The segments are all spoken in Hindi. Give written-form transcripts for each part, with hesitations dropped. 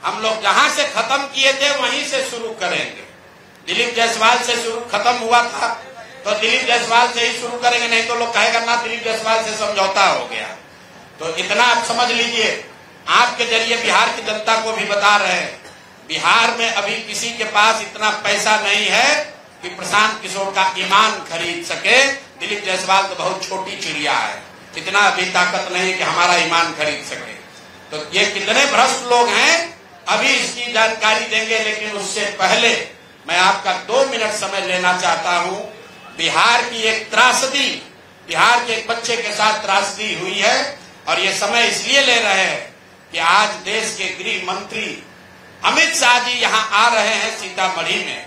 हम लोग जहां से खत्म किए थे वहीं से शुरू करेंगे। दिलीप जायसवाल से शुरू खत्म हुआ था तो दिलीप जायसवाल से ही शुरू करेंगे, नहीं तो लोग कहेगा ना दिलीप जायसवाल से समझौता हो गया। तो इतना आप समझ लीजिए, आपके जरिए बिहार की जनता को भी बता रहे हैं, बिहार में अभी किसी के पास इतना पैसा नहीं है कि प्रशांत किशोर का ईमान खरीद सके। दिलीप जायसवाल तो बहुत छोटी चिड़िया है, इतना अभी ताकत नहीं कि हमारा ईमान खरीद सके। तो ये कितने भ्रष्ट लोग हैं अभी इसकी जानकारी देंगे, लेकिन उससे पहले मैं आपका 2 मिनट समय लेना चाहता हूं। बिहार की एक त्रासदी, बिहार के एक बच्चे के साथ त्रासदी हुई है और ये समय इसलिए ले रहे हैं कि आज देश के गृह मंत्री अमित शाह जी यहां आ रहे हैं सीतामढ़ी में।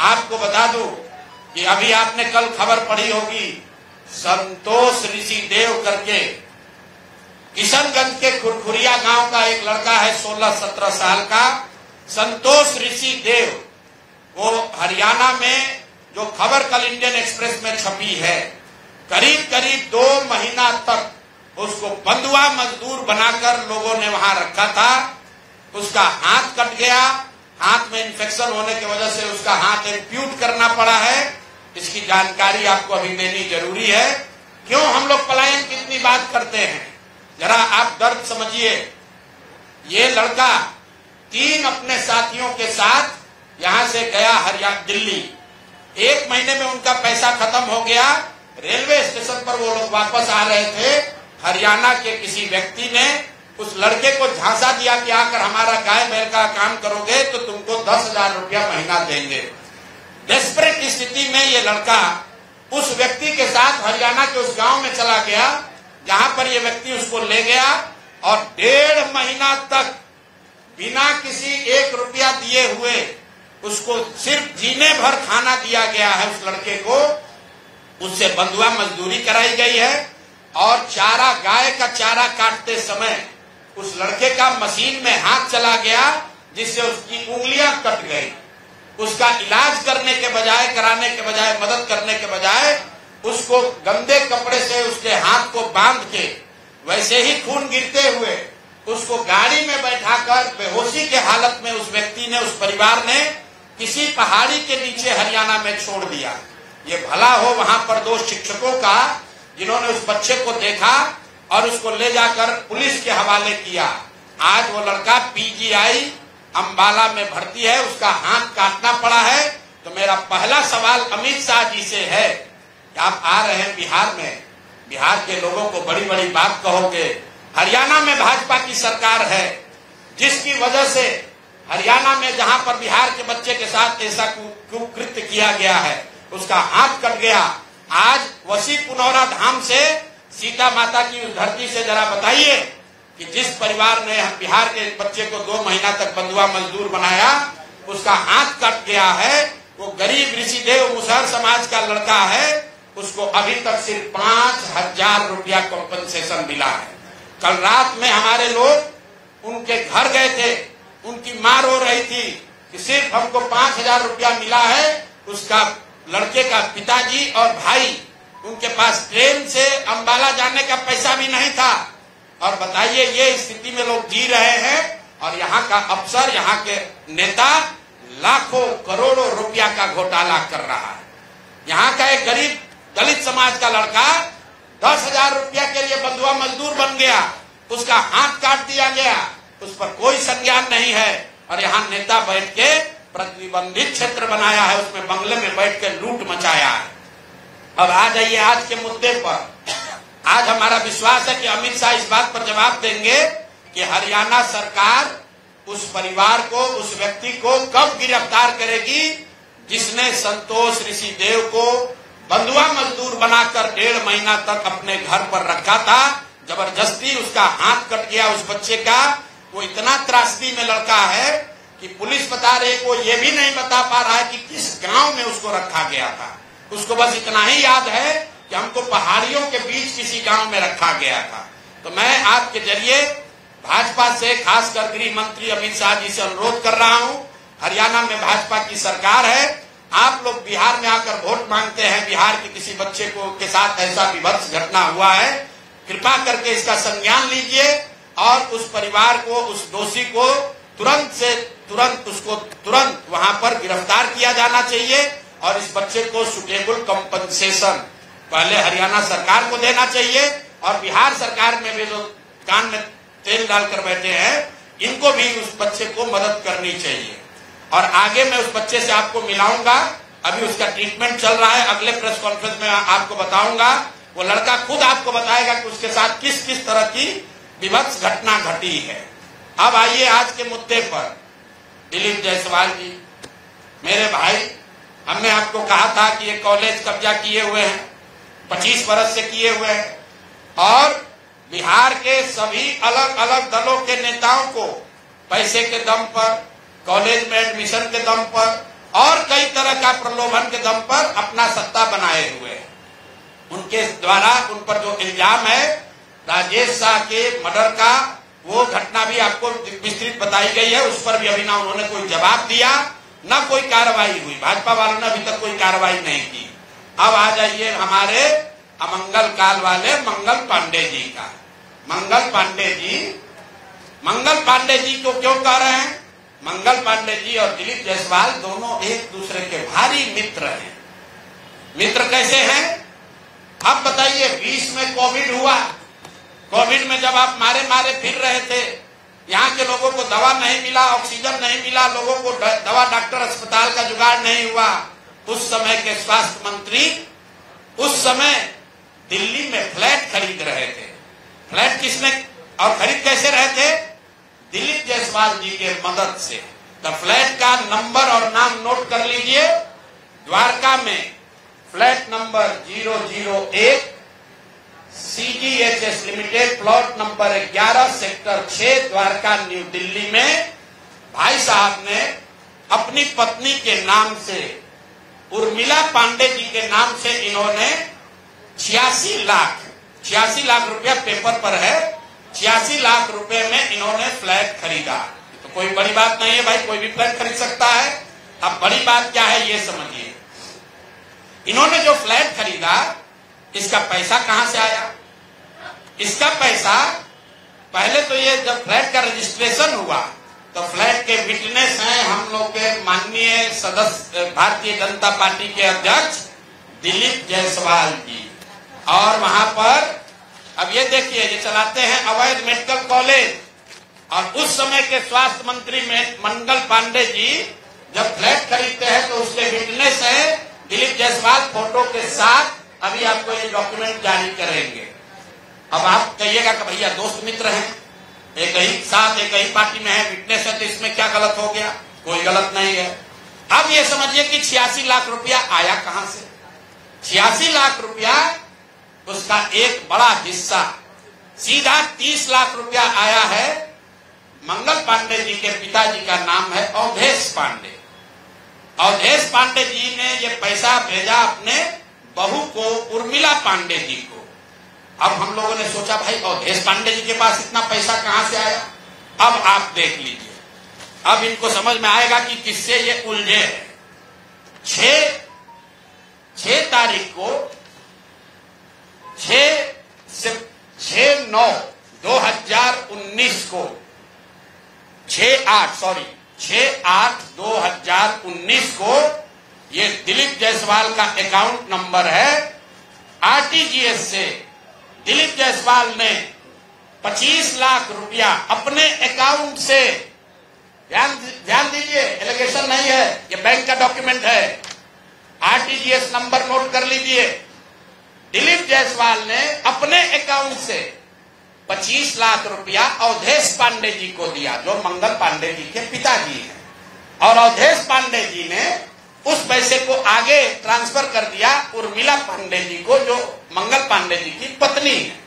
आपको बता दूं कि अभी आपने कल खबर पढ़ी होगी, संतोष ऋषिदेव करके किशनगंज के खुरखुरिया गांव का एक लड़का है 16-17 साल का, संतोष ऋषिदेव, वो हरियाणा में जो खबर कल इंडियन एक्सप्रेस में छपी है, करीब करीब 2 महीना तक उसको बंधुआ मजदूर बनाकर लोगों ने वहां रखा था। उसका हाथ कट गया, हाथ में इन्फेक्शन होने की वजह से उसका हाथ एम्प्यूट करना पड़ा है। इसकी जानकारी आपको अभी देनी जरूरी है। क्यों हम लोग पलायन की इतनी बात करते हैं, जरा आप दर्द समझिए। ये लड़का 3 अपने साथियों के साथ यहां से गया हरियाणा दिल्ली, 1 महीने में उनका पैसा खत्म हो गया। रेलवे स्टेशन पर वो लोग वापस आ रहे थे, हरियाणा के किसी व्यक्ति ने उस लड़के को झांसा दिया कि आकर हमारा गाय बैल का काम करोगे तो तुमको 10,000 रुपया महीना देंगे। डेस्परेट स्थिति में ये लड़का उस व्यक्ति के साथ हरियाणा के उस गांव में चला गया जहां पर ये व्यक्ति उसको ले गया और 1.5 महीना तक बिना किसी 1 रुपया दिए हुए उसको सिर्फ जीने भर खाना दिया गया है। उस लड़के को उससे बंधुआ मजदूरी कराई गई है और चारा, गाय का चारा काटते समय उस लड़के का मशीन में हाथ चला गया जिससे उसकी उंगलियां कट गई। उसका इलाज करने के बजाय, कराने के बजाय, मदद करने के बजाय उसको गंदे कपड़े से उसके हाथ को बांध के वैसे ही खून गिरते हुए उसको गाड़ी में बैठाकर बेहोशी के हालत में उस व्यक्ति ने, उस परिवार ने किसी पहाड़ी के नीचे हरियाणा में छोड़ दिया। ये भला हो वहां पर 2 शिक्षकों का जिन्होंने उस बच्चे को देखा और उसको ले जाकर पुलिस के हवाले किया। आज वो लड़का PGI अंबाला में भर्ती है, उसका हाथ काटना पड़ा है। तो मेरा पहला सवाल अमित शाह जी से है कि आप आ रहे हैं बिहार में, बिहार के लोगों को बड़ी बड़ी बात कहोगे। हरियाणा में भाजपा की सरकार है जिसकी वजह से हरियाणा में जहां पर बिहार के बच्चे के साथ ऐसा कुकृत्य किया गया है, उसका हाथ कट गया। आज वसी पुनौरा धाम से सीता माता की उस धरती से जरा बताइए कि जिस परिवार ने बिहार के बच्चे को 2 महीना तक बंधुआ मजदूर बनाया, उसका हाथ कट गया है। वो गरीब ऋषिदेव मुसहर समाज का लड़का है, उसको अभी तक सिर्फ 5,000 रुपया कॉम्पनसेशन मिला है। कल रात में हमारे लोग उनके घर गए थे, उनकी मां रो रही थी कि सिर्फ हमको 5,000 रुपया मिला है। उसका लड़के का पिताजी और भाई, उनके पास ट्रेन से अंबाला जाने का पैसा भी नहीं था। और बताइए, ये स्थिति में लोग जी रहे हैं और यहाँ का अफसर, यहाँ के नेता लाखों करोड़ों रुपया का घोटाला कर रहा है। यहाँ का एक गरीब दलित समाज का लड़का 10,000 रुपया के लिए बंधुआ मजदूर बन गया, उसका हाथ काट दिया गया, उस पर कोई संज्ञान नहीं है। और यहाँ नेता बैठ के प्रतिबंधित क्षेत्र बनाया है, उसमें बंगले में बैठ के लूट मचाया है। अब आ जाइए आज के मुद्दे पर। आज हमारा विश्वास है कि अमित शाह इस बात पर जवाब देंगे कि हरियाणा सरकार उस परिवार को, उस व्यक्ति को कब गिरफ्तार करेगी जिसने संतोष ऋषिदेव को बंधुआ मजदूर बनाकर 1.5 महीना तक अपने घर पर रखा था। जबरदस्ती उसका हाथ कट गया उस बच्चे का। वो इतना त्रासदी में लड़का है कि पुलिस बता रही, वो ये भी नहीं बता पा रहा है कि किस गांव में उसको रखा गया था। उसको बस इतना ही याद है कि हमको पहाड़ियों के बीच किसी गांव में रखा गया था। तो मैं आपके जरिए भाजपा से, खासकर गृह मंत्री अमित शाह जी से अनुरोध कर रहा हूं, हरियाणा में भाजपा की सरकार है, आप लोग बिहार में आकर वोट मांगते हैं, बिहार के किसी बच्चे को के साथ ऐसा विभत्स घटना हुआ है, कृपा करके इसका संज्ञान लीजिए और उस परिवार को, उस दोषी को तुरंत से तुरंत उसको तुरंत वहां पर गिरफ्तार किया जाना चाहिए और इस बच्चे को सुटेबल कंपनसेशन पहले हरियाणा सरकार को देना चाहिए और बिहार सरकार में भी जो कान में तेल डालकर बैठे हैं इनको भी उस बच्चे को मदद करनी चाहिए। और आगे मैं उस बच्चे से आपको मिलाऊंगा, अभी उसका ट्रीटमेंट चल रहा है, अगले प्रेस कॉन्फ्रेंस में आपको बताऊंगा। वो लड़का खुद आपको बताएगा कि उसके साथ किस किस तरह की विभत्स घटना घटी है। अब आइए आज के मुद्दे पर। दिलीप जायसवाल जी मेरे भाई, हमने आपको कहा था कि ये कॉलेज कब्जा किए हुए हैं, 25 बरस से किए हुए हैं और बिहार के सभी अलग अलग दलों के नेताओं को पैसे के दम पर, कॉलेज में एडमिशन के दम पर और कई तरह का प्रलोभन के दम पर अपना सत्ता बनाए हुए हैं। उनके द्वारा उन पर जो इल्जाम है राजेश शाह के मर्डर का, वो घटना भी आपको विस्तृत बताई गई है, उस पर भी अभी ना उन्होंने कोई जवाब दिया ना कोई कार्रवाई हुई। भाजपा वालों ने अभी तक कोई कार्रवाई नहीं की। अब आ जाइए हमारे अमंगल काल वाले मंगल पांडे जी का। मंगल पांडे जी को क्यों कह रहे हैं? मंगल पांडे जी और दिलीप जायसवाल दोनों एक दूसरे के भारी मित्र हैं। मित्र कैसे हैं? आप बताइए, 20 में कोविड हुआ, कोविड में जब आप मारे मारे फिर रहे थे, यहाँ के लोगों को दवा नहीं मिला, ऑक्सीजन नहीं मिला, लोगों को दवा डॉक्टर अस्पताल का जुगाड़ नहीं हुआ, उस समय के स्वास्थ्य मंत्री उस समय दिल्ली में फ्लैट खरीद रहे थे। फ्लैट किसने और खरीद कैसे रहे थे? दिलीप जायसवाल जी के मदद से। तो फ्लैट का नंबर और नाम नोट कर लीजिए। द्वारका में flat number 001 CGHS limited, plot number 11 sector 6 Dwarka new Delhi में भाई साहब ने अपनी पत्नी के नाम से, उर्मिला पांडे जी के नाम से इन्होंने 86 लाख रुपया पेपर पर है, 86 लाख रुपए में इन्होंने फ्लैट खरीदा। तो कोई बड़ी बात नहीं है भाई, कोई भी फ्लैट खरीद सकता है। अब बड़ी बात क्या है ये समझिए। इन्होंने जो फ्लैट खरीदा, इसका पैसा कहां से आया? इसका पैसा पहले तो ये जब फ्लैट का रजिस्ट्रेशन हुआ तो फ्लैट के विटनेस हैं हम लोग के माननीय सदस्य भारतीय जनता पार्टी के अध्यक्ष दिलीप जायसवाल जी। और वहां पर अब ये देखिए, ये चलाते हैं अवैध मेडिकल कॉलेज। और उस समय के स्वास्थ्य मंत्री में मंगल पांडे जी जब फ्लैट खरीदते हैं तो उसके विटनेस है दिलीप जायसवाल फोटो के साथ। अभी आपको ये डॉक्यूमेंट जारी करेंगे। अब आप कहिएगा कि भैया दोस्त मित्र हैं, एक ही साथ एक ही पार्टी में है, विटनेस है, तो इसमें क्या गलत हो गया? कोई गलत नहीं है। अब ये समझिए कि 86 लाख रुपया आया कहां से? 86 लाख रुपया उसका एक बड़ा हिस्सा सीधा 30 लाख रुपया आया है। मंगल पांडे जी के पिताजी का नाम है अवधेश पांडे। अवधेश पांडे जी ने ये पैसा भेजा अपने बहू को, उर्मिला पांडे जी को। अब हम लोगों ने सोचा भाई अवधेश पांडे जी के पास इतना पैसा कहां से आया? अब आप देख लीजिए, अब इनको समझ में आएगा कि किससे ये उलझे हैं। 6 तारीख को 6/9/2019 को 6/8/2019 को ये दिलीप जायसवाल का अकाउंट नंबर है। RTGS से दिलीप जायसवाल ने 25 लाख रुपया अपने अकाउंट से, ध्यान दीजिए, एलिगेशन नहीं है, ये बैंक का डॉक्यूमेंट है। RTGS नंबर नोट कर लीजिए। दिलीप जायसवाल ने अपने अकाउंट से 25 लाख रुपया अवधेश पांडे जी को दिया, जो मंगल पांडे जी के पिताजी हैं। और अवधेश पांडे जी ने उस पैसे को आगे ट्रांसफर कर दिया उर्मिला पांडे जी को, जो मंगल पांडे जी की पत्नी है।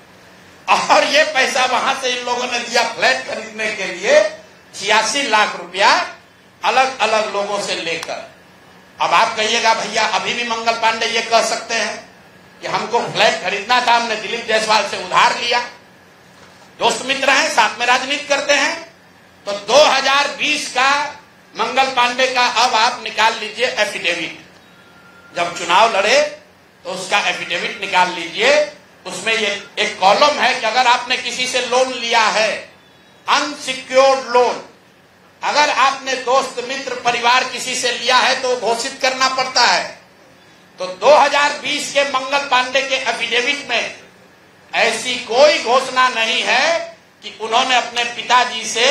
और ये पैसा वहां से इन लोगों ने दिया फ्लैट खरीदने के लिए, 86 लाख रुपया अलग अलग लोगों से लेकर। अब आप कहिएगा भैया अभी भी मंगल पांडे ये कह सकते हैं कि हमको फ्लैट खरीदना था, हमने दिलीप जायसवाल से उधार लिया। दोस्त मित्र हैं, साथ में राजनीति करते हैं। तो 2020 का मंगल पांडे का अब आप निकाल लीजिए एफिडेविट। जब चुनाव लड़े तो उसका एफिडेविट निकाल लीजिए। उसमें ये एक कॉलम है कि अगर आपने किसी से लोन लिया है, अनसिक्योर्ड लोन, अगर आपने दोस्त मित्र परिवार किसी से लिया है तो घोषित करना पड़ता है। तो 2020 के मंगल पांडे के एफिडेविट में ऐसी कोई घोषणा नहीं है कि उन्होंने अपने पिताजी से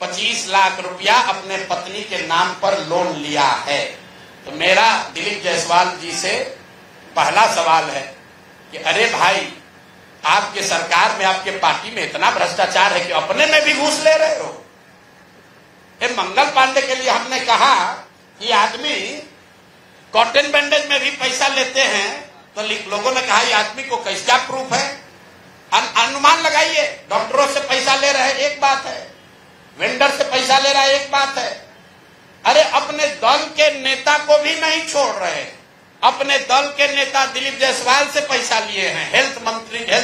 25 लाख रुपया अपने पत्नी के नाम पर लोन लिया है। तो मेरा दिलीप जायसवाल जी से पहला सवाल है कि अरे भाई, आपके सरकार में, आपके पार्टी में इतना भ्रष्टाचार है कि अपने में भी घूस ले रहे हो। मंगल पांडे के लिए हमने कहा कि आदमी कॉटन बैंडेज में भी पैसा लेते हैं, तो लोगों ने कहा ये आदमी को कैसा प्रूफ है, अनुमान लगाइए। डॉक्टरों से पैसा ले रहे हैं एक बात है, वेंडर से पैसा ले रहा है एक बात है। अरे अपने दल के नेता को भी नहीं छोड़ रहे। अपने दल के नेता दिलीप जायसवाल से पैसा लिए हैं, हेल्थ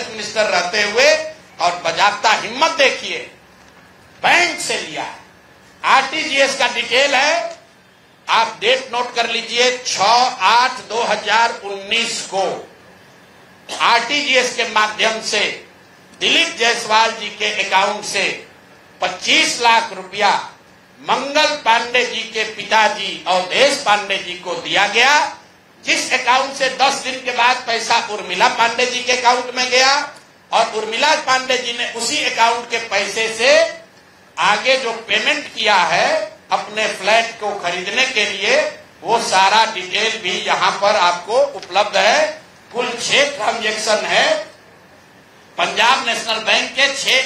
मिनिस्टर रहते हुए, और बजाबता हिम्मत देखिए, बैंक से लिया है। आरटीजीएस का डिटेल है, आप डेट नोट कर लीजिए, 6/8/2019 को आरटीजीएस के माध्यम से दिलीप जायसवाल जी के अकाउंट से 25 लाख रुपया मंगल पांडे जी के पिताजी अवधेश पांडे जी को दिया गया, जिस अकाउंट से 10 दिन के बाद पैसा उर्मिला पांडे जी के अकाउंट में गया, और उर्मिला पांडे जी ने उसी अकाउंट के पैसे से आगे जो पेमेंट किया है अपने फ्लैट को खरीदने के लिए, वो सारा डिटेल भी यहां पर आपको उपलब्ध है। कुल 6 ट्रांजैक्शन है, पंजाब नेशनल बैंक के 6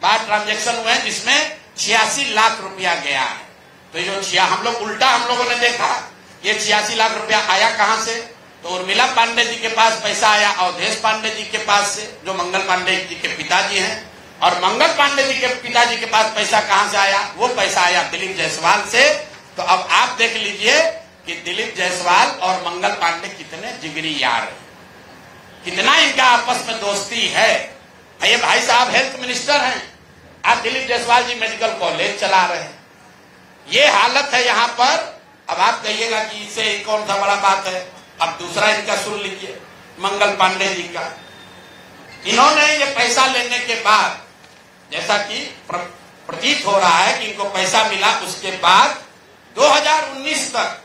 बार ट्रांजैक्शन हुए हैं, जिसमें 86 लाख रुपया गया है। तो जो हम लोगों ने देखा ये 86 लाख रुपया आया कहां से, तो उर्मिला पांडे जी के पास पैसा आया अवधेश पांडे जी के पास से, जो मंगल पांडे जी के पिताजी हैं, और मंगल पांडे जी के पिताजी के पास पैसा कहां से आया, वो पैसा आया दिलीप जायसवाल से। तो अब आप देख लीजिए कि दिलीप जायसवाल और मंगल पांडे कितने जिगरी यार हैं, कितना इनका आपस में दोस्ती है। ये भाई साहब हेल्थ मिनिस्टर हैं, आज दिलीप जायसवाल जी मेडिकल कॉलेज चला रहे हैं। ये हालत है यहाँ पर। अब आप कहिएगा कि इससे कौन सा बड़ा बात है। अब दूसरा इनका सुन लीजिए, मंगल पांडे जी का। इन्होंने ये पैसा लेने के बाद, जैसा कि प्रतीत हो रहा है कि इनको पैसा मिला, उसके बाद 2019 तक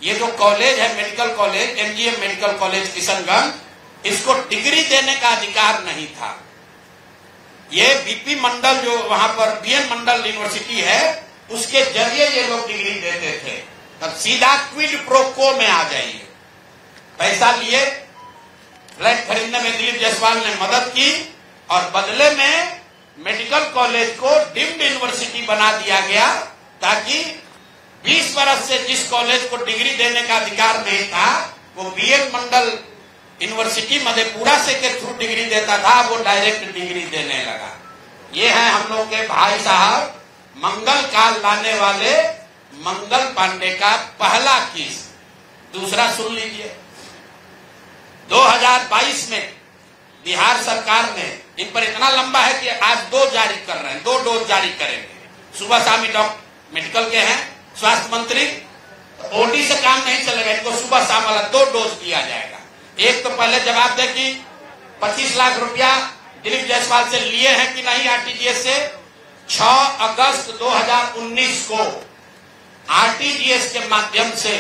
ये जो कॉलेज है medical college, MGM medical college Kishanganj, इसको डिग्री देने का अधिकार नहीं था। ये बीपी मंडल, जो वहां पर बीएन मंडल यूनिवर्सिटी है, उसके जरिए ये लोग डिग्री देते थे। तब सीधा क्विड प्रो को में आ जाइए। पैसा लिए, फ्लैट खरीदने में दिलीप जायसवाल ने मदद की, और बदले में मेडिकल कॉलेज को डीम्ड यूनिवर्सिटी बना दिया गया, ताकि 20 वर्ष से जिस कॉलेज को डिग्री देने का अधिकार नहीं था, वो बीएन मंडल यूनिवर्सिटी मधेपुरा से के थ्रू डिग्री देता था, वो डायरेक्ट डिग्री देने लगा। ये है हम लोग के भाई साहब, मंगल काल लाने वाले मंगल पांडे का पहला केस। दूसरा सुन लीजिए, 2022 में बिहार सरकार ने, इन पर इतना लंबा है कि आज 2 जारी कर रहे हैं, 2 डोज जारी करेंगे। सुबह शाम डॉक्टर मेडिकल के हैं स्वास्थ्य मंत्री, ओडी से काम नहीं चलेगा, इनको सुबह शाम वाला 2 डोज दिया जाएगा। एक तो पहले जवाब दे कि 25 लाख रुपया दिलीप जायसवाल से लिए हैं कि नहीं आरटीजीएस से। 6 अगस्त 2019 को आरटीजीएस के माध्यम से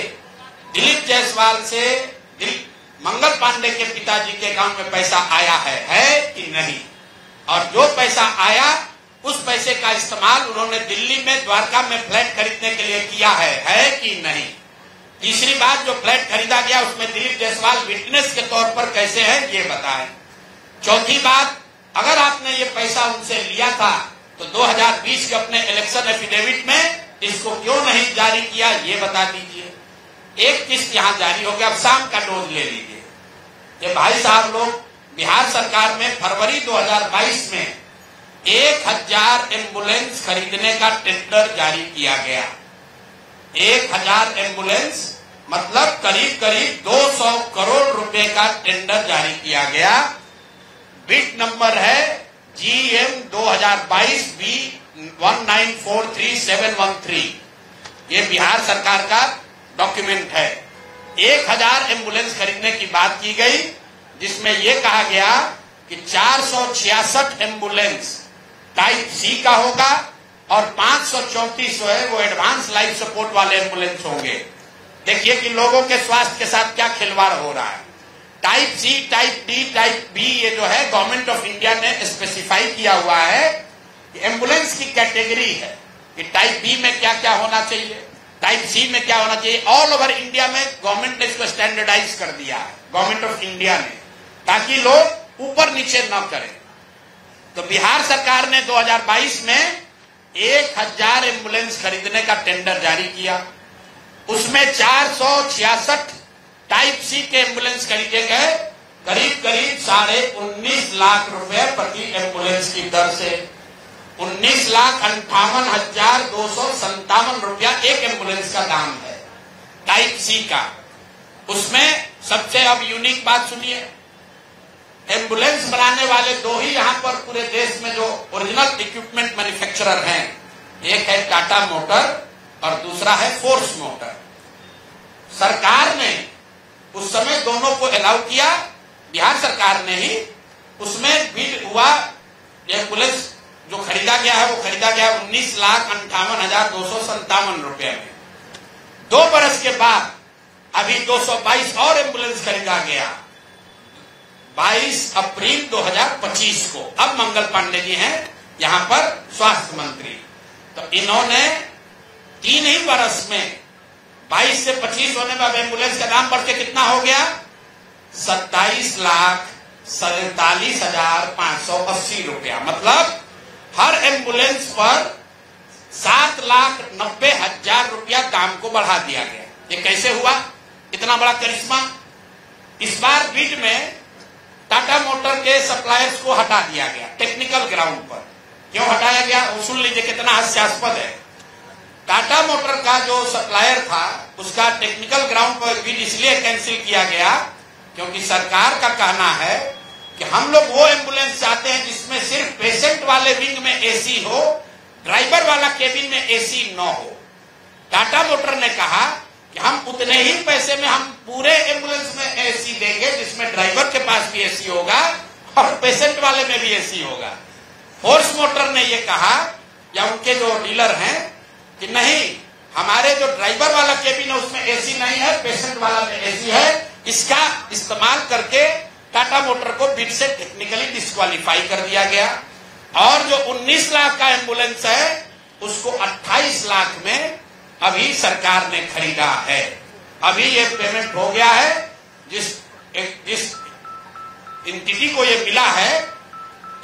दिलीप जायसवाल से मंगल पांडे के पिताजी के अकाउंट में पैसा आया है कि नहीं, और जो पैसा आया उस पैसे का इस्तेमाल उन्होंने दिल्ली में द्वारका में फ्लैट खरीदने के लिए किया है कि नहीं। तीसरी बात, जो फ्लैट खरीदा गया उसमें दिलीप जायसवाल विटनेस के तौर पर कैसे है ये बताएं। चौथी बात, अगर आपने ये पैसा उनसे लिया था तो 2020 के अपने इलेक्शन एफिडेविट में इसको क्यों नहीं जारी किया, ये बता दीजिए। एक किस्त यहाँ जारी हो गया, अब शाम का डोज ले लीजिए। ये भाई साहब लोग, बिहार सरकार में फरवरी 2022 में 1000 एम्बुलेंस खरीदने का टेंडर जारी किया गया। 1000 एम्बुलेंस मतलब करीब करीब 200 करोड़ रुपए का टेंडर जारी किया गया। बिड नंबर है GM 2022 B1943713। ये बिहार सरकार का डॉक्यूमेंट है। 1000 एम्बुलेंस खरीदने की बात की गई, जिसमें यह कहा गया कि 466 एम्बुलेंस टाइप सी का होगा, और 534 जो है वो एडवांस लाइफ सपोर्ट वाले एम्बुलेंस होंगे। देखिए कि लोगों के स्वास्थ्य के साथ क्या खिलवाड़ हो रहा है। Type C, type D, type B, ये जो है गवर्नमेंट ऑफ इंडिया ने स्पेसिफाई किया हुआ है कि एम्बुलेंस की कैटेगरी है कि टाइप बी में क्या क्या होना चाहिए, टाइप सी में क्या होना चाहिए। ऑल ओवर इंडिया में गवर्नमेंट ने इसको स्टैंडर्डाइज कर दिया है, गवर्नमेंट ऑफ इंडिया ने, ताकि लोग ऊपर नीचे न करें। तो बिहार सरकार ने 2022 में 1000 एम्बुलेंस खरीदने का टेंडर जारी किया। उसमें 466 टाइप सी के एम्बुलेंस खरीदे गए, करीब करीब 19.5 लाख रुपए प्रति एम्बुलेंस की दर से। 19,58,257 रुपया एक एम्बुलेंस का दाम है टाइप सी का। उसमें सबसे अब यूनिक बात सुनिए, एम्बुलेंस बनाने वाले दो ही यहां पर पूरे देश में जो ओरिजिनल इक्विपमेंट मैन्युफैक्चरर हैं, एक है टाटा मोटर और दूसरा है फोर्स मोटर। सरकार ने उस समय दोनों को अलाउ किया, बिहार सरकार ने ही। उसमें बिड हुआ, एम्बुलेंस जो खरीदा गया है वो खरीदा गया 19,58,257 रुपए में। 2 बरस के बाद अभी 222 और एम्बुलेंस खरीदा गया 22 अप्रैल 2025 को। अब मंगल पांडे जी हैं यहां पर स्वास्थ्य मंत्री, तो इन्होंने 3 ही बरस में 22 से 25 होने में एम्बुलेंस का दाम बढ़ के कितना हो गया, 27,47,580 रुपया। मतलब हर एम्बुलेंस पर 7,90,000 रुपया दाम को बढ़ा दिया गया। ये कैसे हुआ, इतना बड़ा करिश्मा। इस बार बिड में टाटा मोटर के सप्लायर्स को हटा दिया गया टेक्निकल ग्राउंड पर। क्यों हटाया गया, वो सुन लीजिए कितना हास्यास्पद है। टाटा मोटर का जो सप्लायर था उसका टेक्निकल ग्राउंड पर बिड इसलिए कैंसिल किया गया क्योंकि सरकार का कहना है कि हम लोग वो एम्बुलेंस चाहते हैं जिसमें सिर्फ पेशेंट वाले विंग में एसी हो, ड्राइवर वाला केबिन में एसी न हो। टाटा मोटर ने कहा कि हम उतने ही पैसे में हम पूरे एम्बुलेंस में एसी देंगे जिसमें ड्राइवर के पास भी एसी होगा और पेशेंट वाले में भी एसी होगा। फोर्स मोटर ने ये कहा, या उनके जो डीलर हैं, कि नहीं, हमारे जो ड्राइवर वाला केबिन है उसमें एसी नहीं है, पेशेंट वाला में एसी है। इसका इस्तेमाल करके टाटा मोटर को बिड से टेक्निकली डिस्क्वालीफाई कर दिया गया। और जो 19 लाख का एम्बुलेंस है उसको 28 लाख में अभी सरकार ने खरीदा है। अभी ये पेमेंट हो गया है। जिस एंटिटी को ये मिला है,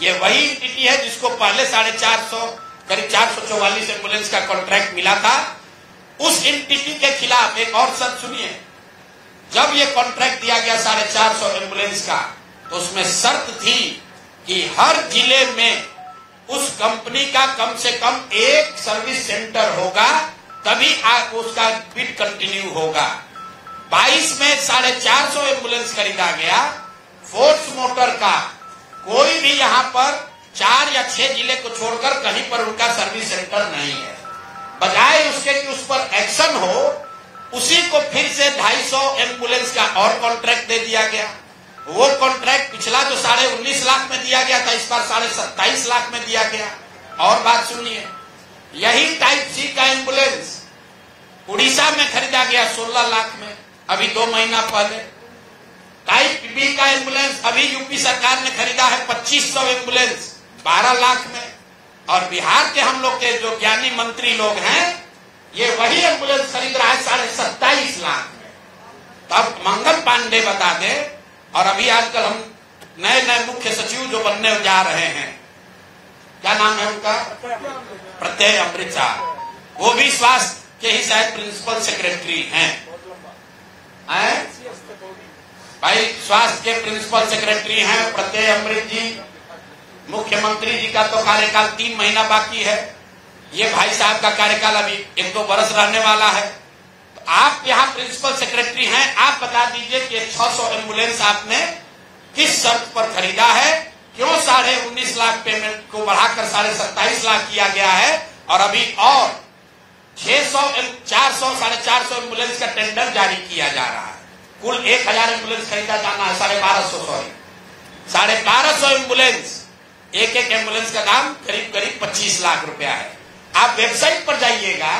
ये वही एंटिटी है जिसको पहले 450 करीब 444 एम्बुलेंस का कॉन्ट्रैक्ट मिला था। उस एंटिटी के खिलाफ एक और शर्त सुनिए, जब ये कॉन्ट्रैक्ट दिया गया 450 एम्बुलेंस का, तो उसमें शर्त थी कि हर जिले में उस कंपनी का कम से कम एक सर्विस सेंटर होगा, तभी उसका बिड कंटिन्यू होगा। 22 में 450 एम्बुलेंस खरीदा गया। फोर्स मोटर का कोई भी यहां पर 4 या 6 जिले को छोड़कर कहीं पर उनका सर्विस सेंटर नहीं है। बजाय उसके कि उस पर एक्शन हो, उसी को फिर से 250 एम्बुलेंस का और कॉन्ट्रैक्ट दे दिया गया। वो कॉन्ट्रैक्ट पिछला जो 19.5 लाख में दिया गया था, इस बार 27.5 लाख में दिया गया। और बात सुनिए, यही टाइप सी का एम्बुलेंस उड़ीसा में खरीदा गया 16 लाख में, अभी 2 महीना पहले। टाइप बी का एम्बुलेंस अभी यूपी सरकार ने खरीदा है 2500 एम्बुलेंस 12 लाख में। और बिहार के हम लोग के जो ज्ञानी मंत्री लोग हैं, ये वही एम्बुलेंस खरीद रहा है 27.5 लाख में। तब मंगल पांडे बता दे। और अभी आजकल हम नए मुख्य सचिव जो बनने जा रहे हैं, क्या नाम है उनका, प्रत्यय अमृत शाह, वो भी स्वास्थ्य के ही शायद प्रिंसिपल सेक्रेटरी हैं। भाई स्वास्थ्य के प्रिंसिपल सेक्रेटरी हैं प्रत्यय अमृत जी। मुख्यमंत्री जी का तो कार्यकाल 3 महीना बाकी है। ये भाई साहब का कार्यकाल अभी 1-2 बरस रहने वाला है। तो आप यहाँ प्रिंसिपल सेक्रेटरी हैं, आप बता दीजिए कि 600 एम्बुलेंस आपने किस शर्त पर खरीदा है, क्यों 19.5 लाख पेमेंट को बढ़ाकर 27.5 लाख किया गया है, और अभी और 600 400 450 एम्बुलेंस का टेंडर जारी किया जा रहा है। कुल 1000 एम्बुलेंस खरीदा जाना है, 1250 एम्बुलेंस, एक एम्बुलेंस का दाम करीब 25 लाख रुपया है। आप वेबसाइट पर जाइएगा,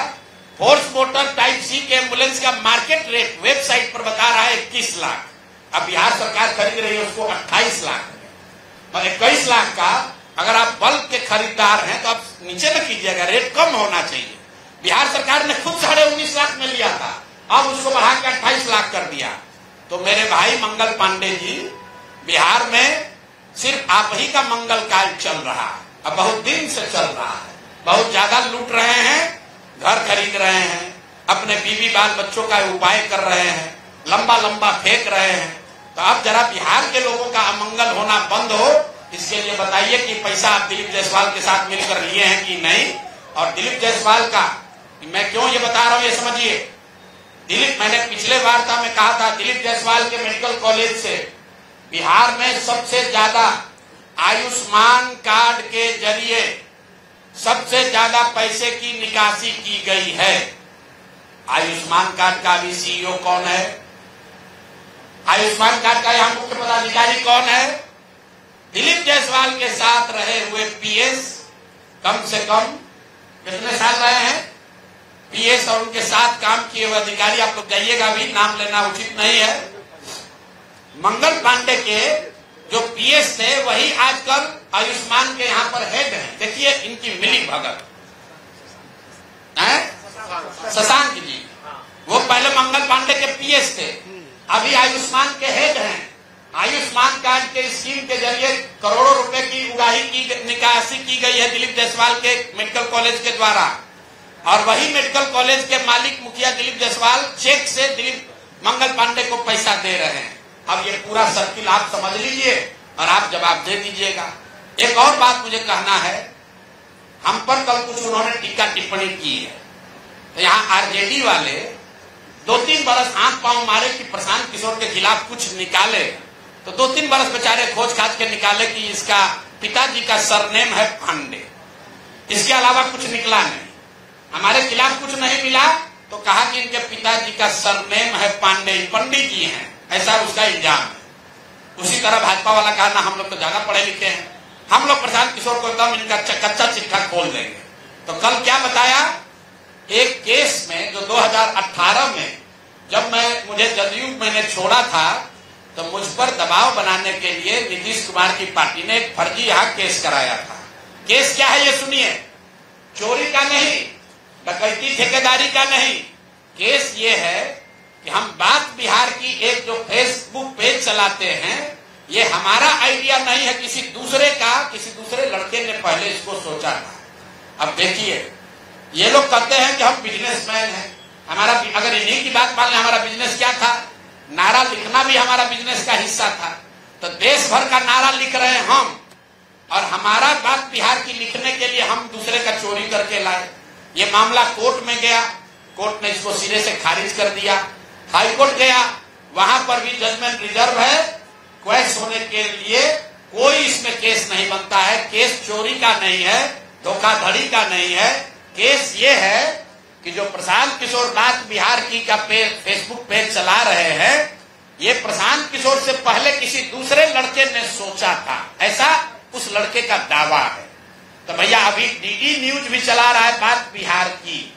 फोर्स मोटर टाइप सी के एम्बुलेंस का मार्केट रेट वेबसाइट पर बता रहा है 21 लाख। अब बिहार सरकार खरीद रही है उसको 28 लाख और 21 लाख का अगर आप बल्क के खरीदार हैं तो आप नीचे न कीजिएगा, रेट कम होना चाहिए। बिहार सरकार ने खुद 19.5 लाख में लिया था, अब उसको बढ़ा के 28 लाख कर दिया। तो मेरे भाई मंगल पांडे जी, बिहार में सिर्फ आप ही का मंगल काल चल रहा है, अब बहुत दिन से चल रहा है। बहुत ज्यादा लूट रहे हैं, घर खरीद रहे हैं, अपने बीवी बाल बच्चों का उपाय कर रहे हैं, लंबा लंबा फेंक रहे हैं। तो अब जरा बिहार के लोगों का अमंगल होना बंद हो, इसके लिए बताइए कि पैसा आप दिलीप जायसवाल के साथ मिलकर लिए हैं कि नहीं। और दिलीप जायसवाल का मैं क्यों ये बता रहा हूं ये समझिए। दिलीप, मैंने पिछले वार्ता में कहा था, दिलीप जायसवाल के मेडिकल कॉलेज से बिहार में सबसे ज्यादा आयुष्मान कार्ड के जरिए सबसे ज्यादा पैसे की निकासी की गई है। आयुष्मान कार्ड का भी सीईओ कौन है? आयुष्मान कार्ड का यहाँ मुख्य पदाधिकारी कौन है? दिलीप जायसवाल के साथ रहे हुए पीएस, कम से कम कितने साल रहे हैं पीएस, और उनके साथ काम किए हुए अधिकारी, आप लोग जाइएगा, भी नाम लेना उचित नहीं है। मंगल पांडे के जो पीएस थे वही आजकल आयुष्मान के यहाँ पर हेड हैं। देखिए इनकी मिली भगत है। शशांक जी, वो पहले मंगल पांडे के पीएस थे, अभी आयुष्मान के हेड हैं। आयुष्मान कार्ड के स्कीम के जरिए करोड़ों रुपए की उगाही की निकासी की गई है दिलीप जायसवाल के मेडिकल कॉलेज के द्वारा, और वही मेडिकल कॉलेज के मालिक मुखिया दिलीप जायसवाल चेक से दिलीप मंगल पांडे को पैसा दे रहे हैं। अब ये पूरा सर्किल आप समझ लीजिए और आप जवाब दे दीजिएगा। एक और बात मुझे कहना है, हम पर कल कुछ उन्होंने टीका टिप्पणी की है, तो यहाँ आरजेडी वाले 2-3 बरस हाथ पांव मारे कि प्रशांत किशोर के खिलाफ कुछ निकाले, तो 2-3 बरस बेचारे खोज खाज के निकाले कि इसका पिताजी का सरनेम है पांडे, इसके अलावा कुछ निकला नहीं। हमारे खिलाफ कुछ नहीं मिला तो कहा कि इनके पिताजी का सरनेम है पांडे, पंडित जी हैं, ऐसा उसका इल्जाम है। उसी तरह भाजपा वाला कहा ना हम लोग तो ज्यादा पढ़े लिखे हैं, हम लोग प्रशांत किशोर को एकदम इनका कच्चा चिट्ठा खोल देंगे। तो कल क्या बताया, एक केस में जो 2018 में जब मुझे जदयू मैंने छोड़ा था, तो मुझ पर दबाव बनाने के लिए नीतीश कुमार की पार्टी ने एक फर्जी यहाँ केस कराया था। केस क्या है ये सुनिए, चोरी का नहीं, डकैती ठेकेदारी का नहीं, केस ये है कि हम बात बिहार की एक जो फेसबुक पेज चलाते हैं, ये हमारा आइडिया नहीं है, किसी दूसरे का, किसी दूसरे लड़के ने पहले इसको सोचा था। अब देखिए ये लोग कहते हैं कि हम बिजनेसमैन हैं, हमारा अगर इन्हीं की बात मान लें, हमारा बिजनेस क्या था, नारा लिखना भी हमारा बिजनेस का हिस्सा था। तो देश भर का नारा लिख रहे हैं हम, और हमारा बात बिहार की लिखने के लिए हम दूसरे का चोरी करके लाए। ये मामला कोर्ट में गया, कोर्ट ने इसको सिरे से खारिज कर दिया। हाई कोर्ट गया, वहां पर भी जजमेंट रिजर्व है, क्वेश होने के लिए कोई इसमें केस नहीं बनता है। केस चोरी का नहीं है, धोखाधड़ी का नहीं है, केस ये है कि जो प्रशांत किशोर बात बिहार की का फेसबुक पेज चला रहे हैं, ये प्रशांत किशोर से पहले किसी दूसरे लड़के ने सोचा था, ऐसा उस लड़के का दावा है। तो भैया अभी डीडी न्यूज भी चला रहा है बात बिहार की,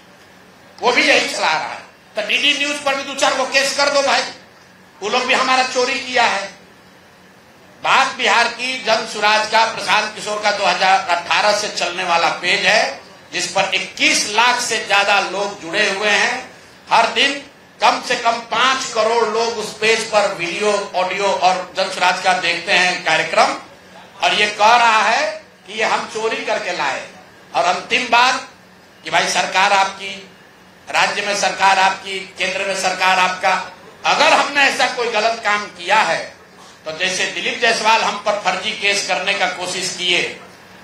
वो भी यही चला रहा है। तो डीडी न्यूज पर भी 2-4 को केस कर दो भाई, वो लोग भी हमारा चोरी किया है। बात बिहार की जन सुराज का प्रशांत किशोर का 2018 से चलने वाला पेज है, जिस पर 21 लाख से ज्यादा लोग जुड़े हुए हैं। हर दिन कम से कम 5 करोड़ लोग उस पेज पर वीडियो, ऑडियो और जन सुराज का देखते हैं कार्यक्रम, और ये कह रहा है कि ये हम चोरी करके लाए। और अंतिम बात कि भाई सरकार आपकी, राज्य में सरकार आपकी, केंद्र में सरकार आपका, अगर हमने ऐसा कोई गलत काम किया है तो जैसे दिलीप जायसवाल हम पर फर्जी केस करने का कोशिश किए,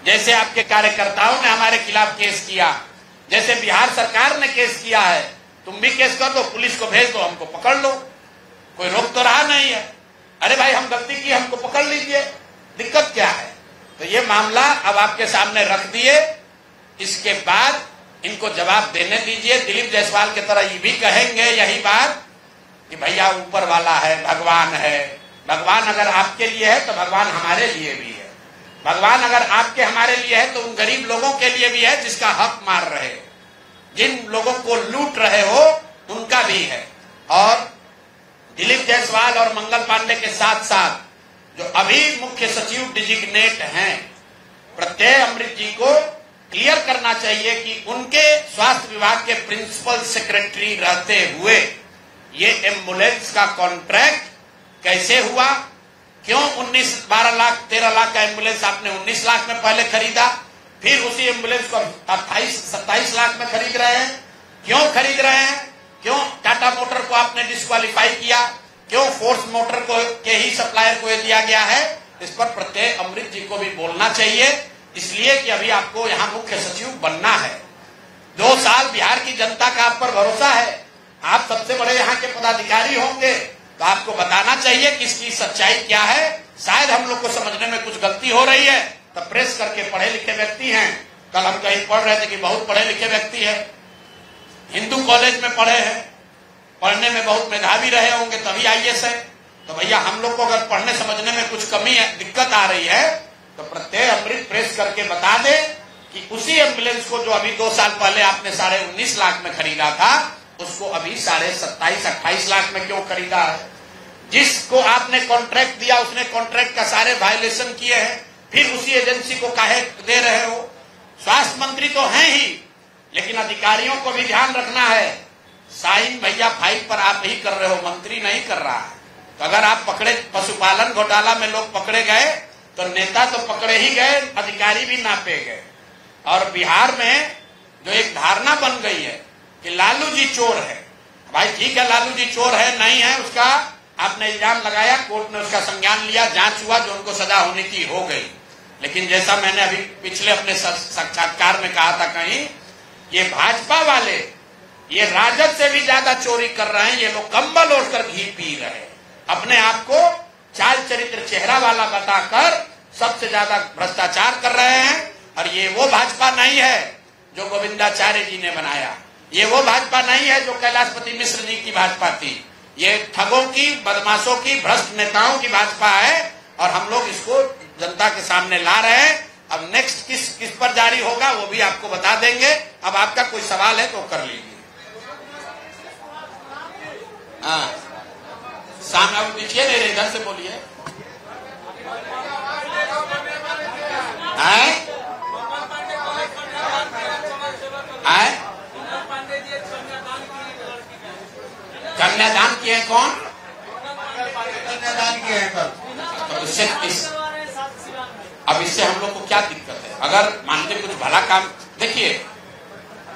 जैसे आपके कार्यकर्ताओं ने हमारे खिलाफ केस किया, जैसे बिहार सरकार ने केस किया है, तुम भी केस कर दो, पुलिस को भेज दो, हमको पकड़ लो, कोई रोक तो रहा नहीं है। अरे भाई हम गलती की, हमको पकड़ लीजिए, दिक्कत क्या है। तो ये मामला अब आपके सामने रख दिए, इसके बाद इनको जवाब देने दीजिए। दिलीप जायसवाल की तरह ये भी कहेंगे यही बात कि भैया ऊपर वाला है, भगवान है। भगवान अगर आपके लिए है तो भगवान हमारे लिए भी है। भगवान अगर आपके हमारे लिए है तो उन गरीब लोगों के लिए भी है जिसका हक मार रहे हो, जिन लोगों को लूट रहे हो उनका भी है। और दिलीप जायसवाल और मंगल पांडे के साथ साथ जो अभी मुख्य सचिव डिजिग्नेट हैं, प्रत्यय अमृत जी को क्लियर करना चाहिए कि उनके स्वास्थ्य विभाग के प्रिंसिपल सेक्रेटरी रहते हुए ये एम्बुलेंस का कॉन्ट्रैक्ट कैसे हुआ, क्यों 12 लाख 13 लाख का एम्बुलेंस आपने 19 लाख में पहले खरीदा, फिर उसी एम्बुलेंस को 27 लाख में खरीद रहे हैं, क्यों खरीद रहे हैं, क्यों टाटा मोटर को आपने डिस्क्वालीफाई किया, क्यों फोर्स मोटर को के ही सप्लायर को ये दिया गया है, इस पर प्रत्यय अमृत जी को भी बोलना चाहिए। इसलिए कि अभी आपको यहाँ मुख्य सचिव बनना है, 2 साल बिहार की जनता का आप पर भरोसा है, आप सबसे बड़े यहाँ के पदाधिकारी होंगे, तो आपको बताना चाहिए कि इसकी सच्चाई क्या है। शायद हम लोग को समझने में कुछ गलती हो रही है, तो प्रेस करके पढ़े लिखे व्यक्ति हैं, कल हम कहीं पढ़ रहे थे कि बहुत पढ़े लिखे व्यक्ति है, हिंदू कॉलेज में पढ़े हैं, पढ़ने में बहुत मेधावी रहे होंगे तभी आईएएस है। तो भैया हम लोग को अगर पढ़ने समझने में कुछ कमी है, दिक्कत आ रही है, तो प्रत्यय अमृत प्रेस करके बता दे कि उसी एम्बुलेंस को जो अभी 2 साल पहले आपने 19.5 लाख में खरीदा था, उसको अभी 27-28 लाख में क्यों खरीदा है। जिसको आपने कॉन्ट्रैक्ट दिया उसने कॉन्ट्रैक्ट का सारे वायलेशन किए हैं, फिर उसी एजेंसी को काहे दे रहे हो। स्वास्थ्य मंत्री तो हैं ही, लेकिन अधिकारियों को भी ध्यान रखना है। साइन भैया फाइल पर आप ही कर रहे हो, मंत्री नहीं कर रहा है। तो अगर आप पकड़े, पशुपालन घोटाला में लोग पकड़े गए तो नेता तो पकड़े ही गए, अधिकारी भी नापे गए। और बिहार में जो एक धारणा बन गई है कि लालू जी चोर है, भाई ठीक है लालू जी चोर है नहीं है उसका आपने इल्जाम लगाया, कोर्ट ने उसका संज्ञान लिया, जांच हुआ, जो उनको सजा होने की हो गई। लेकिन जैसा मैंने अभी पिछले अपने साक्षात्कार में कहा था कहीं, ये भाजपा वाले ये राजद से भी ज्यादा चोरी कर रहे हैं। ये लोग कंबल ओढ़कर घी पी रहे हैं, अपने आप को चाल चरित्र चेहरा वाला बताकर सबसे ज्यादा भ्रष्टाचार कर रहे हैं। और ये वो भाजपा नहीं है जो गोविंदाचार्य जी ने बनाया, ये वो भाजपा नहीं है जो कैलाशपति मिश्र जी की भाजपा थी। ये ठगों की, बदमाशों की, भ्रष्ट नेताओं की भाजपा है और हम लोग इसको जनता के सामने ला रहे हैं। अब नेक्स्ट किस पर जारी होगा वो भी आपको बता देंगे। अब आपका कोई सवाल है तो कर लीजिए। हाँ, सामने आप दीजिए, नहीं इधर से बोलिए। कन्यादान किए कौन? कन्यादान किए हैं कल। तो अब इससे हम लोग को क्या दिक्कत है? अगर मान लीजिए कुछ भला काम, देखिए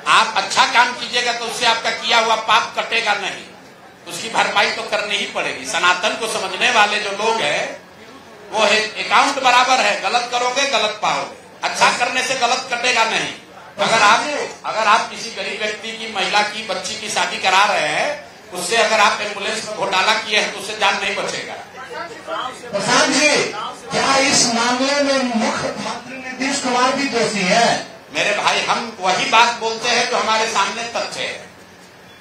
आप अच्छा काम कीजिएगा तो उससे आपका किया हुआ पाप कटेगा नहीं, उसकी भरपाई तो करनी ही पड़ेगी। सनातन को समझने वाले जो लोग हैं वो है अकाउंट बराबर है, गलत करोगे गलत पाओगे, अच्छा करने से गलत कटेगा नहीं। अगर आप किसी गरीब व्यक्ति की, महिला की, बच्ची की शादी करा रहे हैं, उससे अगर आप एम्बुलेंस में घोटाला किए हैं तो उससे जान नहीं बचेगा। प्रशांत जी, क्या इस मामले में मुख्यमंत्री नीतीश कुमार भी दोषी है? मेरे भाई, हम वही बात बोलते हैं जो हमारे सामने तथ्य है,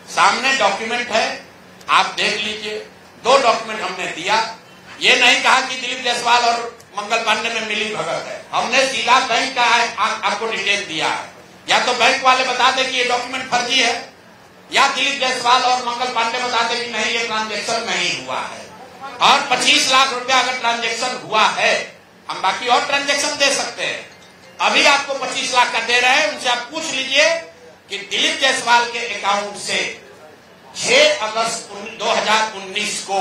सामने डॉक्यूमेंट है, आप देख लीजिए। 2 डॉक्यूमेंट हमने दिया, ये नहीं कहा कि दिलीप जायसवाल और मंगल पांडे में मिली भगत है। हमने सीधा बैंक का आपको डिटेल दिया है, या तो बैंक वाले बता दे कि ये डॉक्यूमेंट फर्जी है, या दिलीप जायसवाल और मंगल पांडे बता दे कि नहीं ये ट्रांजेक्शन नहीं हुआ है। और 25 लाख रुपया अगर ट्रांजेक्शन हुआ है, हम बाकी और ट्रांजेक्शन दे सकते हैं। अभी आपको 25 लाख का दे रहे हैं, उनसे आप पूछ लीजिए कि दिलीप जायसवाल के अकाउंट से 6 अगस्त 2019 को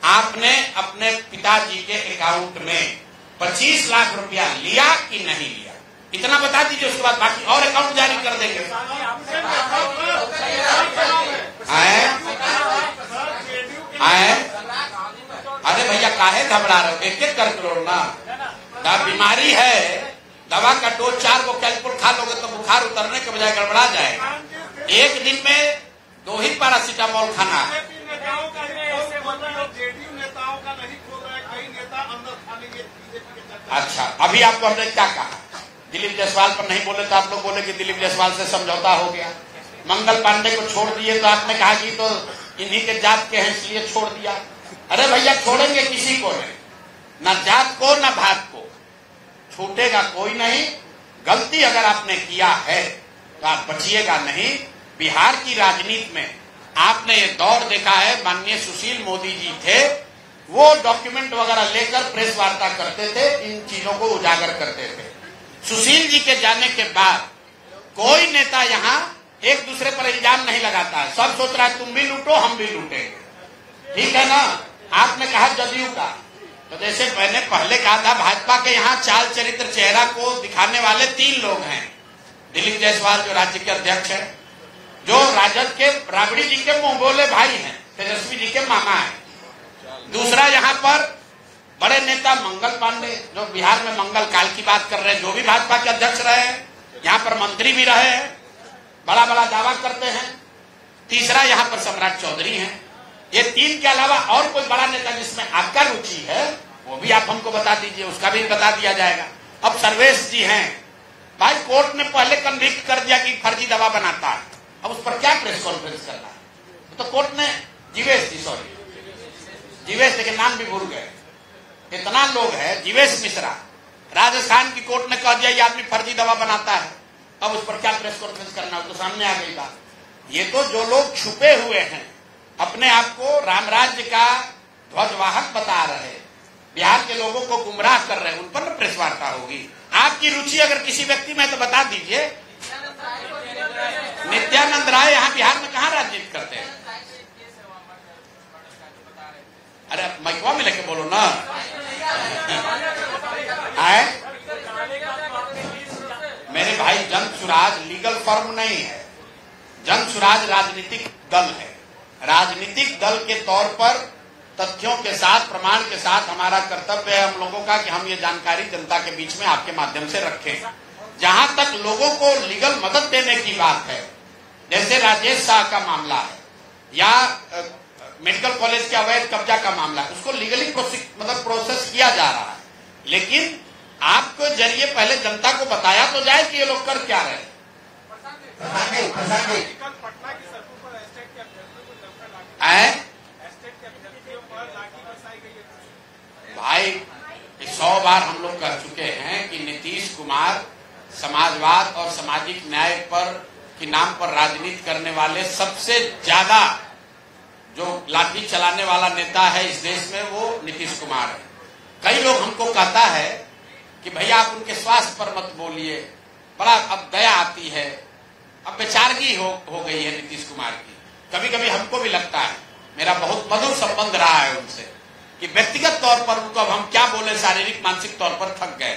आपने अपने पिताजी के अकाउंट में 25 लाख रुपया लिया कि नहीं लिया, इतना बता दीजिए। उसके बाद बाकी और अकाउंट जारी कर देंगे। अरे भैया काहे घबरा रहे हो, एक कर करो ना। बीमारी है, दवा का डोज 4 को कैलकुल खा लोगे तो बुखार उतरने के बजाय गड़बड़ा जाएगा। एक दिन में 2 ही पैरासीटामोल खाना है। अच्छा, अभी आपको हमने क्या कहा? दिलीप जायसवाल पर नहीं बोले तो आप लोग बोले कि दिलीप जायसवाल से समझौता हो गया। मंगल पांडे को छोड़ दिए तो आपने कहा कि तो इन्हीं के जात के हैं इसलिए छोड़ दिया। अरे भैया, छोड़ेंगे किसी को नहीं, न जात को न भात को, छूटेगा कोई नहीं। गलती अगर आपने किया है तो आप बचिएगा नहीं। बिहार की राजनीति में आपने ये दौर देखा है, माननीय सुशील मोदी जी थे, वो डॉक्यूमेंट वगैरह लेकर प्रेस वार्ता करते थे, इन चीजों को उजागर करते थे। सुशील जी के जाने के बाद कोई नेता यहाँ एक दूसरे पर इल्जाम नहीं लगाता है। सब सोच रहा है तुम भी लूटो हम भी लूटेंगे, ठीक है ना। आपने कहा जदयू का, तो जैसे मैंने पहले कहा था, भाजपा के यहाँ चाल चरित्र चेहरा को दिखाने वाले 3 लोग हैं। दिलीप जायसवाल जो राज्य के अध्यक्ष है, जो राजद के राबड़ी जी के मुंह बोले भाई हैं, तेजस्वी जी के मामा है। दूसरा यहाँ पर बड़े नेता मंगल पांडे, जो बिहार में मंगल काल की बात कर रहे हैं, जो भी भाजपा के अध्यक्ष रहे हैं, यहाँ पर मंत्री भी रहे हैं, बड़ा बड़ा दावा करते हैं। तीसरा यहाँ पर सम्राट चौधरी हैं। ये 3 के अलावा और कोई बड़ा नेता जिसमें आपका रुचि है वो भी आप हमको बता दीजिए, उसका भी बता दिया जाएगा। अब सर्वेश जी हैं, भाई कोर्ट ने पहले कन्विक्ट कर दिया कि फर्जी दवा बनाता है, अब उस पर क्या प्रेस कॉन्फ्रेंस करना है। तो कोर्ट ने जीवेश लेकिन नाम भी भूल गए, इतना लोग है, जीवेश मिश्रा, राजस्थान की कोर्ट ने कह दिया ये आदमी फर्जी दवा बनाता है, अब उस पर क्या प्रेस कॉन्फ्रेंस करना है, तो सामने आ गई बात। ये तो जो लोग छुपे हुए हैं, अपने आप को राम राज्य का ध्वजवाहक बता रहे, बिहार के लोगों को गुमराह कर रहे हैं, उन पर प्रेस वार्ता होगी। आपकी रुचि अगर किसी व्यक्ति में तो बता दीजिए। नित्यानंद राय यहाँ बिहार में कहाँ राजनीति करते हैं? अरे माइकवा में लेके बोलो ना। आए मेरे भाई, जन सुराज लीगल फर्म नहीं है, जन सुराज राजनीतिक दल है। राजनीतिक दल के तौर पर तथ्यों के साथ, प्रमाण के साथ हमारा कर्तव्य है हम लोगों का कि हम ये जानकारी जनता के बीच में आपके माध्यम से रखें। जहां तक लोगों को लीगल मदद देने की बात है, जैसे राजेश शाह का मामला है या मेडिकल कॉलेज के अवैध कब्जा का मामला है, उसको लीगली प्रोसेस किया जा रहा है। लेकिन आपको जरिए पहले जनता को बताया तो जाए कि ये लोग कर क्या रहे। भाई 100 बार हम लोग कह चुके हैं कि नीतीश कुमार समाजवाद और सामाजिक न्याय पर के नाम पर राजनीति करने वाले सबसे ज्यादा जो लाठी चलाने वाला नेता है इस देश में, वो नीतीश कुमार है। कई लोग हमको कहता है कि भैया आप उनके स्वास्थ्य पर मत बोलिए, बड़ा अब दया आती है, अब बेचारगी हो गई है नीतीश कुमार की। कभी कभी हमको भी लगता है, मेरा बहुत मधुर संबंध रहा है उनसे, कि व्यक्तिगत तौर पर उनको अब हम क्या बोले, शारीरिक मानसिक तौर पर थक गए।